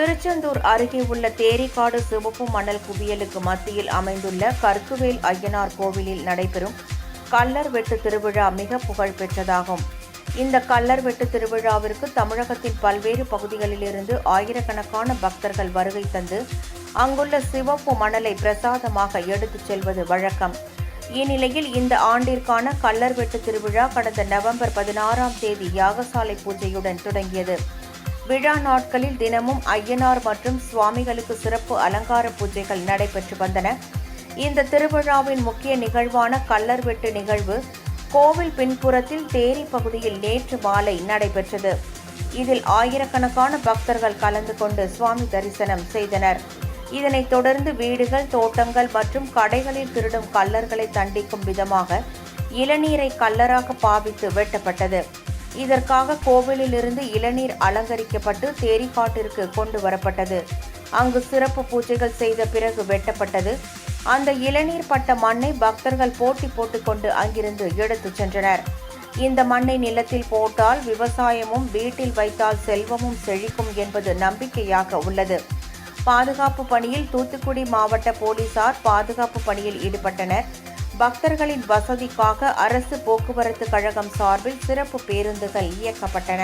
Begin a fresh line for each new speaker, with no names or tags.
திருச்செந்தூர் அருகே உள்ள தேரிக்காடு சிவப்பு மணல் குவியலுக்கு மத்தியில் அமைந்துள்ள கற்குவேல் ஐயனார் கோவிலில் நடைபெறும் கள்ளர் வெட்டு திருவிழா மிக புகழ் பெற்றதாகும். இந்த கள்ளர் வெட்டு திருவிழாவிற்கு தமிழகத்தின் பல்வேறு பகுதிகளிலிருந்து ஆயிரக்கணக்கான பக்தர்கள் வருகை தந்து அங்குள்ள சிவப்பு மணலை பிரசாதமாக எடுத்துச் செல்வது வழக்கம். இந்நிலையில் இந்த ஆண்டிற்கான கள்ளர் வெட்டு திருவிழா கடந்த நவம்பர் 16ஆம் தேதி யாகசாலை பூஜையுடன் தொடங்கியது. விழா நாட்களில் தினமும் ஐயனார் மற்றும் சுவாமிகளுக்கு சிறப்பு அலங்கார பூஜைகள் நடைபெற்று வந்தன. இந்த திருவிழாவின் முக்கிய நிகழ்வான கள்ளர் வெட்டு நிகழ்வு கோவில் பின்புறத்தில் தேரி பகுதியில் நேற்று மாலை நடைபெற்றது. இதில் ஆயிரக்கணக்கான பக்தர்கள் கலந்து கொண்டு சுவாமி தரிசனம் செய்தனர். இதனைத் தொடர்ந்து வீடுகள், தோட்டங்கள் மற்றும் கடைகளில் திருடும் கள்ளர்களை தண்டிக்கும் விதமாக இளநீரை கள்ளராக பாவித்து வெட்டப்பட்டது. இதற்காக கோவிலிலிருந்து இளநீர் அலங்கரிக்கப்பட்டு தேரிக்காட்டிற்கு கொண்டு வரப்பட்டது. அங்கு சிறப்பு பூஜைகள் செய்த பிறகு வெட்டப்பட்டது. அந்த இளநீர் பட்ட மண்ணை பக்தர்கள் போட்டி போட்டுக்கொண்டு அங்கிருந்து எடுத்துச் சென்றனர். இந்த மண்ணை நிலத்தில் போட்டால் விவசாயமும், வீட்டில் வைத்தால் செல்வமும் செழிக்கும் என்பது நம்பிக்கையாக உள்ளது. பாதுகாப்பு பணியில் தூத்துக்குடி மாவட்ட போலீசார் பாதுகாப்பு பணியில் ஈடுபட்டனர். பக்தர்களின் வசதிக்காக அரசு போக்குவரத்து கழகம் சார்பில் சிறப்பு பேருந்துகள் இயக்கப்பட்டன.